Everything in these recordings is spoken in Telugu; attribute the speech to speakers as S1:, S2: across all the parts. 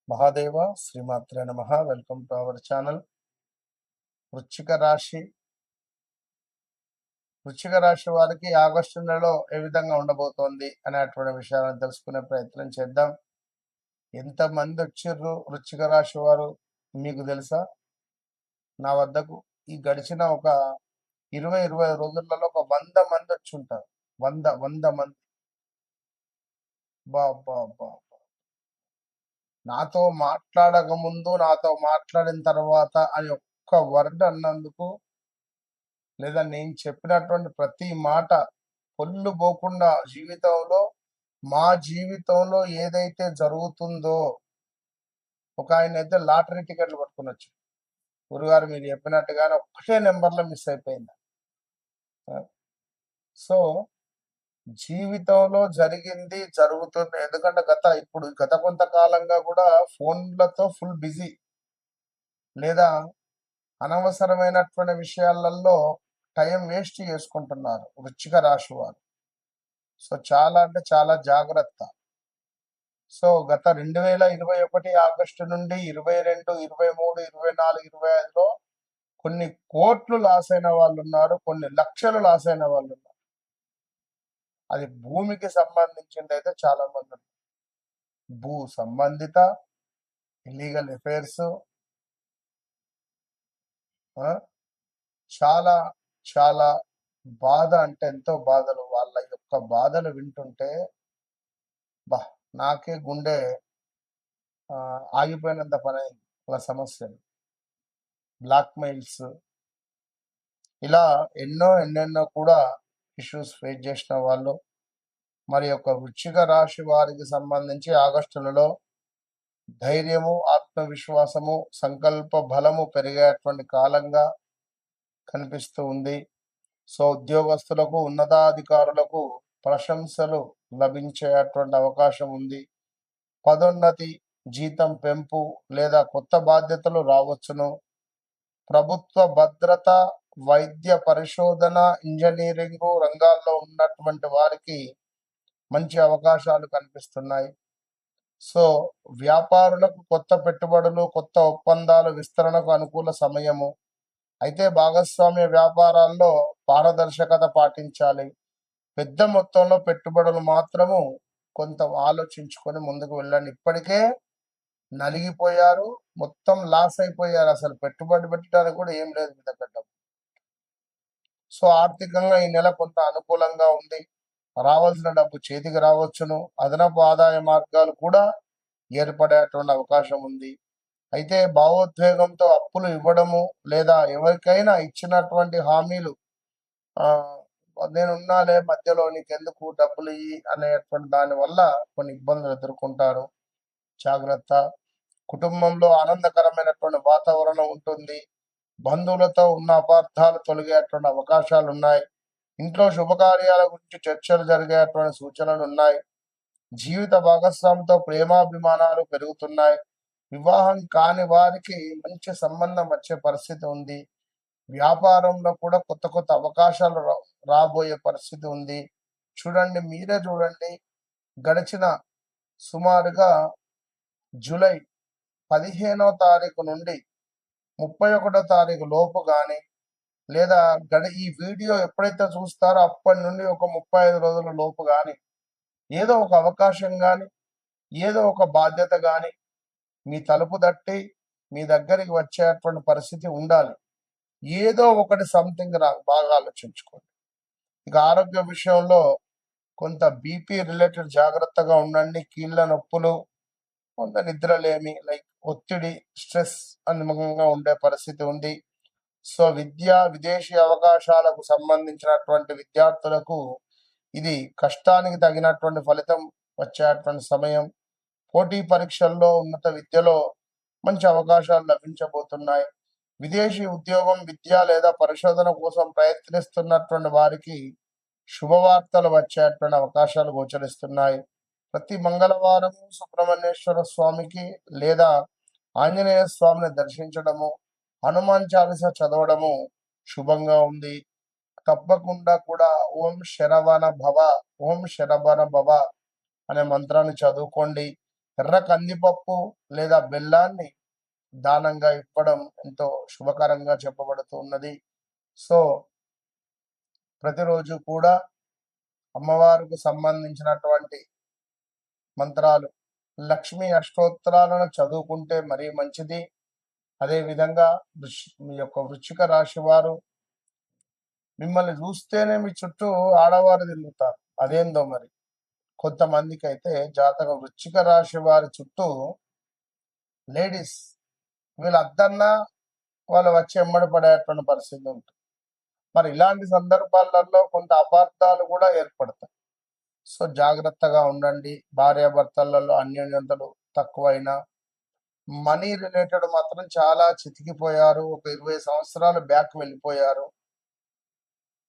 S1: మహాదేవ శ్రీమాత్రే నమః. Welcome to our channel. వృశ్చిక రాశి వృశ్చిక రాశి వారికి ఆగస్టు నెలలో ఏ విధంగా ఉండబోతోంది అనేటువంటి విషయాలను తెలుసుకునే ప్రయత్నం చేద్దాం. ఎంతమంది వచ్చిర్రు వృశ్చిక రాశి వారు మీకు తెలుసా? నా వద్దకు ఈ గడిచిన ఒక 20 రోజులలో ఒక 100 మంది వచ్చి ఉంటారు. 100 మంది. బా బా బా బా. నాతో మాట్లాడక ముందు, నాతో మాట్లాడిన తర్వాత అని ఒక్క వర్డ్ అన్నందుకు, లేదా నేను చెప్పినటువంటి ప్రతి మాట పొల్లు పోకుండా జీవితంలో, మా జీవితంలో ఏదైతే జరుగుతుందో, ఒక ఆయన అయితే లాటరీ టికెట్లు పట్టుకుని వచ్చి, గురుగారు మీరు చెప్పినట్టుగానే ఒక్కటే నెంబర్లో మిస్ అయిపోయింది. సో జీవితంలో జరిగింది జరుగుతుంది. ఎందుకంటే గత కొంతకాలంగా కూడా ఫోన్లతో ఫుల్ బిజీ, లేదా అనవసరమైనటువంటి విషయాలలో టైం వేస్ట్ చేసుకుంటున్నారు వృశ్చిక రాశి వారు. సో చాలా అంటే చాలా జాగ్రత్త. సో గత 2021 ఆగస్టు నుండి 22, 23, 24, 25లో కొన్ని కోట్లు లాస్ అయిన వాళ్ళు ఉన్నారు, కొన్ని లక్షలు లాస్ అయిన వాళ్ళు ఉన్నారు. అది భూమికి సంబంధించింది అయితే చాలా మంది ఉన్నారు. భూ సంబంధిత ఇల్లీగల్ అఫైర్స్, చాలా చాలా బాధ అంటే ఎంతో బాధలు. వాళ్ళ యొక్క బాధలు వింటుంటే బా నాకే గుండె ఆగిపోయినంత పని అయింది. వాళ్ళ సమస్యలు, బ్లాక్మెయిల్స్, ఇలా ఎన్నెన్నో కూడా ఇష్యూస్ ఫేస్ చేసిన వాళ్ళు. మరి యొక్క వృశ్చిక రాశి వారికి సంబంధించి ఆగస్టు నెలలో ధైర్యము, ఆత్మవిశ్వాసము, సంకల్ప బలము పెరిగేటువంటి కాలంగా కనిపిస్తూ ఉంది. సో ఉద్యోగస్తులకు, ఉన్నతాధికారులకు ప్రశంసలు లభించేటువంటి అవకాశం ఉంది. పదోన్నతి, జీతం పెంపు లేదా కొత్త బాధ్యతలు రావచ్చును. ప్రభుత్వ భద్రత, వైద్య పరిశోధన, ఇంజనీరింగ్ రంగాల్లో ఉన్నటువంటి వారికి మంచి అవకాశాలు కనిపిస్తున్నాయి. సో వ్యాపారులకు కొత్త పెట్టుబడులు, కొత్త ఒప్పందాలు విస్తరణకు అనుకూల సమయము. అయితే భాగస్వామ్య వ్యాపారాల్లో పారదర్శకత పాటించాలి. పెద్ద మొత్తంలో పెట్టుబడులు మాత్రము కొంత ఆలోచించుకొని ముందుకు వెళ్ళండి. ఇప్పటికే నలిగిపోయారు, మొత్తం లాస్ అయిపోయారు. అసలు పెట్టుబడి పెట్టడానికి కూడా ఏం లేదు మీ దగ్గర. సో ఆర్థికంగా ఈ నెల కొంత అనుకూలంగా ఉంది. రావాల్సిన డబ్బు చేతికి రావచ్చును. అదనపు ఆదాయ మార్గాలు కూడా ఏర్పడేటువంటి అవకాశం ఉంది. అయితే భావోద్వేగంతో అప్పులు ఇవ్వడము, లేదా ఎవరికైనా ఇచ్చినటువంటి హామీలు నేనున్నాలే మధ్యలో నీకెందుకు డబ్బులు ఇయ్యి అనేటువంటి దాని వల్ల కొన్ని ఇబ్బందులు ఎదుర్కొంటారు. జాగ్రత్త. కుటుంబంలో ఆనందకరమైనటువంటి వాతావరణం ఉంటుంది. బంధువులతో ఉన్న అపార్థాలు తొలగేటువంటి అవకాశాలు ఉన్నాయి. ఇంట్లో శుభకార్యాల గురించి చర్చలు జరిగేటువంటి సూచనలు ఉన్నాయి. జీవిత భాగస్వామితో ప్రేమాభిమానాలు పెరుగుతున్నాయి. వివాహం కాని వారికి మంచి సంబంధం వచ్చే పరిస్థితి ఉంది. వ్యాపారంలో కూడా కొత్త అవకాశాలు రాబోయే పరిస్థితి ఉంది. చూడండి, మీరే చూడండి, గడిచిన సుమారుగా జూలై 15వ తారీఖు నుండి 31వ తారీఖు లోపు కానీ, లేదా ఈ వీడియో ఎప్పుడైతే చూస్తారో అప్పటి నుండి ఒక 35 రోజుల లోపు కానీ ఏదో ఒక అవకాశం కానీ, ఏదో ఒక బాధ్యత కానీ మీ తలుపు తట్టి మీ దగ్గరికి వచ్చేటువంటి పరిస్థితి ఉండాలి. ఏదో ఒకటి సంథింగ్ బాగా ఆలోచించుకోండి. ఇక ఆరోగ్య విషయంలో కొంత బీపీ రిలేటెడ్ జాగ్రత్తగా ఉండండి. కీళ్ళ నొప్పులు, కొంత నిద్రలేమి, లైక్ ఒత్తిడి, స్ట్రెస్ అనుముఖంగా ఉండే పరిస్థితి ఉంది. సో విదేశీ అవకాశాలకు సంబంధించినటువంటి విద్యార్థులకు ఇది కష్టానికి తగినటువంటి ఫలితం వచ్చేటువంటి సమయం. పోటీ పరీక్షల్లో, ఉన్నత విద్యలో మంచి అవకాశాలు లభించబోతున్నాయి. విదేశీ ఉద్యోగం, విద్య లేదా పరిశోధన కోసం ప్రయత్నిస్తున్నటువంటి వారికి శుభవార్తలు వచ్చేటువంటి అవకాశాలు గోచరిస్తున్నాయి. ప్రతి మంగళవారం సుబ్రహ్మణ్యేశ్వర స్వామికి లేదా ఆంజనేయ స్వామిని దర్శించడము, హనుమాన్ చాలీస చదవడము శుభంగా ఉంది. తప్పకుండా కూడా ఓం శరవణ భవ, ఓం శరవణ భవ అనే మంత్రాన్ని చదువుకోండి. ఎర్ర కందిపప్పు లేదా బెల్లాన్ని దానంగా ఇవ్వడం ఎంతో శుభకరంగా చెప్పబడుతున్నది. సో ప్రతిరోజు కూడా అమ్మవారికి సంబంధించినటువంటి మంత్రాలు, లక్ష్మీ అష్టోత్తరాలను చదువుకుంటే మరీ మంచిది. అదేవిధంగా మీ యొక్క వృశ్చిక రాశి వారు మిమ్మల్ని చూస్తేనే మీ చుట్టూ ఆడవారు తిరుగుతారు. అదేందో మరి కొంతమందికి అయితే జాతకం వృశ్చిక రాశి వారి చుట్టూ లేడీస్ వీళ్ళు అద్దన్నా వాళ్ళు వచ్చి ఎమ్మడి పడేటువంటి పరిస్థితి ఉంటుంది. మరి ఇలాంటి సందర్భాలలో కొంత అపార్థాలు కూడా ఏర్పడతాయి. సో జాగ్రత్తగా ఉండండి. భార్యాభర్తలలో అన్యోన్యతలు తక్కువైనా మనీ రిలేటెడ్ మాత్రం చాలా చితికిపోయారు. ఒక 20 సంవత్సరాలు బ్యాక్ వెళ్ళిపోయారు.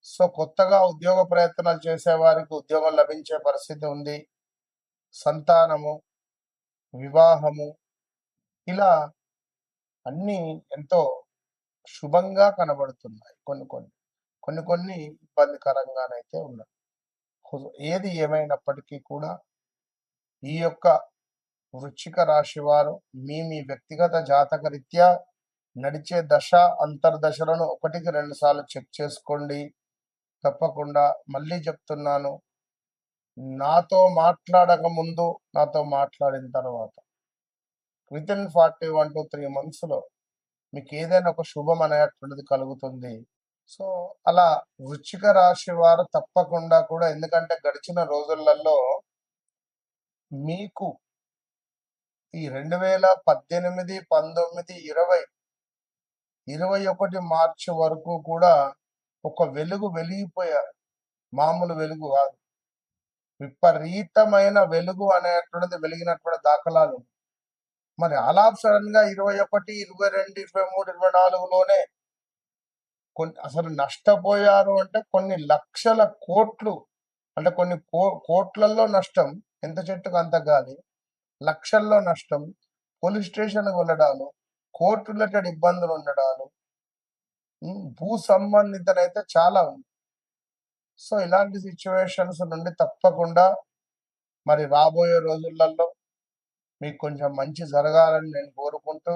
S1: సో కొత్తగా ఉద్యోగ ప్రయత్నాలు చేసే వారికి ఉద్యోగం లభించే పరిస్థితి ఉంది. సంతానము, వివాహము, ఇలా అన్నీ ఎంతో శుభంగా కనబడుతున్నాయి. కొన్ని ఇబ్బందికరంగానైతే ఉన్నాయి. ఏది ఏమైనప్పటికీ కూడా ఈ యొక్క వృశ్చిక రాశి వారు మీ వ్యక్తిగత జాతక రీత్యా నడిచే దశ అంతర్దశలను 1-2 సార్లు చెక్ చేసుకోండి. తప్పకుండా మళ్ళీ చెప్తున్నాను, నాతో మాట్లాడక ముందు, నాతో మాట్లాడిన తర్వాత వితిన్ 41 to 3 months మీకు ఏదైనా ఒక శుభం అనేటువంటిది కలుగుతుంది. సో అలా వృశ్చిక రాశి వారు తప్పకుండా కూడా, ఎందుకంటే గడిచిన రోజులలో మీకు ఈ 2018, 19, 20, 21 మార్చి వరకు కూడా ఒక వెలుగు వెలిగిపోయారు. మామూలు వెలుగు కాదు, విపరీతమైన వెలుగు అనేటువంటిది వెలిగినటువంటి దాఖలాలు. మరి అలా సడన్ గా 21, 22, 23, 24లోనే అసలు నష్టపోయారు అంటే కొన్ని లక్షల కోట్లు, అంటే కొన్ని కోట్లలో నష్టం. ఎంత చెట్టుకు అంత గాలి, లక్షల్లో నష్టం, పోలీస్ స్టేషన్కి వెళ్ళడాలు, కోర్టు రిలేటెడ్ ఇబ్బందులు ఉండడాలు, భూ సంబంధితనైతే చాలా ఉంది. సో ఇలాంటి సిచ్యువేషన్స్ నుండి తప్పకుండా మరి రాబోయే రోజులలో మీకు కొంచెం మంచి జరగాలని నేను కోరుకుంటూ,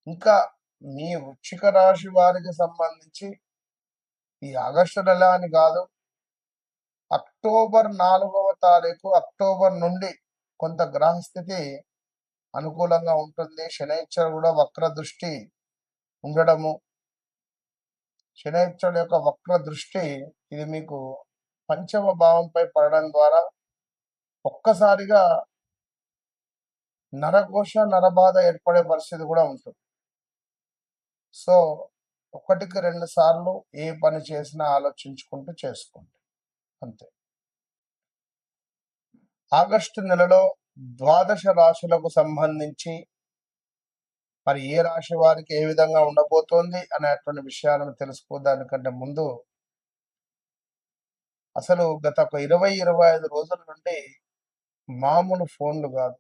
S1: ఇంకా మీ వృశ్చిక రాశి వారికి సంబంధించి ఈ ఆగస్టు నెల అని కాదు, అక్టోబర్ 4వ తారీఖు అక్టోబర్ నుండి కొంత గ్రహస్థితి అనుకూలంగా ఉంటుంది. శనైశ్వరుడు కూడా వక్ర దృష్టి ఉండడము, శనైశ్వరుడు యొక్క వక్ర దృష్టి ఇది మీకు పంచమ భావంపై పడడం ద్వారా ఒక్కసారిగా నరఘోష, నరబాధ ఏర్పడే పరిస్థితి కూడా ఉంటుంది. సో 1-2 సార్లు ఏ పని చేసినా ఆలోచించుకుంటూ చేసుకోండి, అంతే. ఆగస్టు నెలలో 12 రాశులకు సంబంధించి మరి ఏ రాశి వారికి ఏ విధంగా ఉండబోతోంది అనేటువంటి విషయాలను తెలుసుకోదానికంటే ముందు, అసలు గత ఒక 20-25 రోజుల నుండి మామూలు ఫోన్లు కాదు.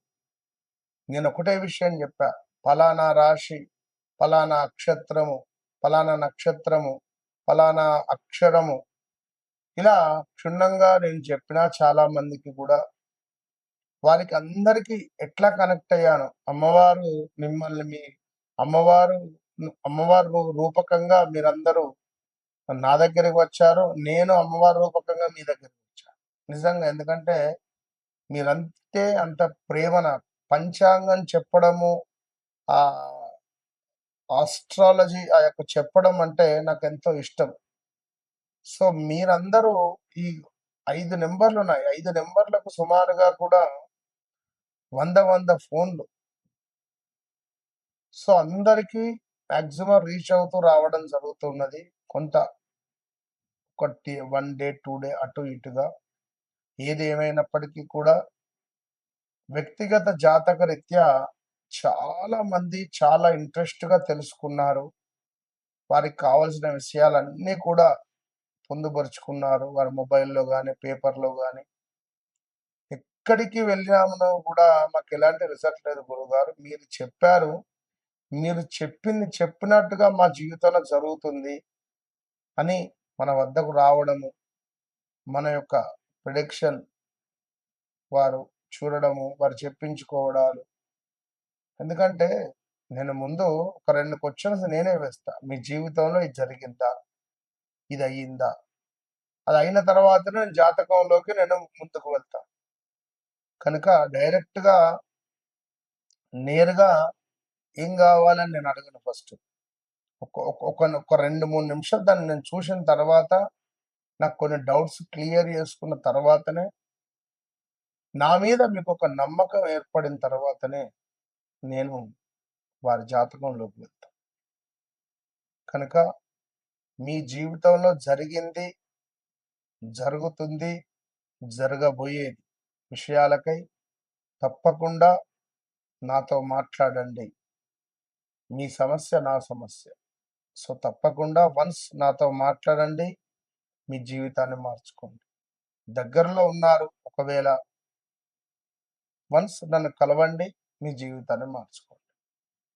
S1: నేను ఒకటే విషయం చెప్పా, ఫలానా రాశి, ఫలానా అక్షత్రము, ఫలానా నక్షత్రము, ఫలానా అక్షరము, ఇలా క్షుణ్ణంగా నేను చెప్పినా చాలా మందికి కూడా వారికి అందరికీ ఎట్లా కనెక్ట్ అయ్యాను, అమ్మవారు మిమ్మల్ని మీ అమ్మవారు రూపకంగా మీరందరూ నా దగ్గరికి వచ్చారు, నేను అమ్మవారి రూపకంగా మీ దగ్గరికి వచ్చాను. నిజంగా, ఎందుకంటే మీరంతే అంత ప్రేమ. నాకు పంచాంగం చెప్పడము, ఆ ఆస్ట్రాలజీ ఆ యొక్క చెప్పడం అంటే నాకు ఎంతో ఇష్టం. సో మీరందరూ ఈ 5 నెంబర్లు ఉన్నాయి, 5 నెంబర్లకు సుమారుగా కూడా 100 ఫోన్లు. సో అందరికీ మ్యాక్సిమం రీచ్ అవుతూ రావడం జరుగుతున్నది. కొంత 1 డే 2 డే అటు ఇటుగా. ఏది ఏమైనప్పటికీ కూడా వ్యక్తిగత జాతక రీత్యా చాలా మంది చాలా ఇంట్రెస్ట్గా తెలుసుకున్నారు. వారికి కావలసిన విషయాలన్నీ కూడా పొందుపరుచుకున్నారు. వారి మొబైల్లో కానీ, పేపర్లో కానీ. ఎక్కడికి వెళ్ళినామో కూడా మాకు ఎలాంటి రిజల్ట్ లేదు గురుగారు, మీరు చెప్పారు, మీరు చెప్పినట్టుగా మా జీవితంలో జరుగుతుంది అని మన వద్దకు రావడము, మన యొక్క ప్రిడిక్షన్ వారు చూడడము, వారు చెప్పించుకోవడాలు. ఎందుకంటే నేను ముందు ఒక 2 క్వెషన్స్ నేనే వేస్తా. మీ జీవితంలో ఇది జరిగిందా? ఇది అయ్యిందా? అది అయిన తర్వాతనే నేను జాతకంలోకి నేను ముందుకు వెళ్తా. కనుక డైరెక్ట్‌గా నేరుగా ఏం గావాలని నేను అడగను ఫస్ట్. ఒక 2, 3 నిమిషాలు దాన్ని నేను చూసిన తర్వాత, నాకు కొన్ని డౌట్స్ క్లియర్ చేసుకున్న తర్వాతనే, నా మీద మీకొక నమ్మకం ఏర్పడిన తర్వాతనే నేను వారి జాతకంలోకి వెళ్తా. కనుక మీ జీవితంలో జరిగింది, జరుగుతుంది, జరగబోయేది విషయాలకై తప్పకుండా నాతో మాట్లాడండి. మీ సమస్య నా సమస్య. సో, తప్పకుండా వన్స్ నాతో మాట్లాడండి. మీ జీవితాన్ని మార్చుకోండి. దగ్గరలో ఉన్నారు ఒకవేళ వన్స్ నన్ను కలవండి. మీ జీవితాన్ని మార్చుకోండి.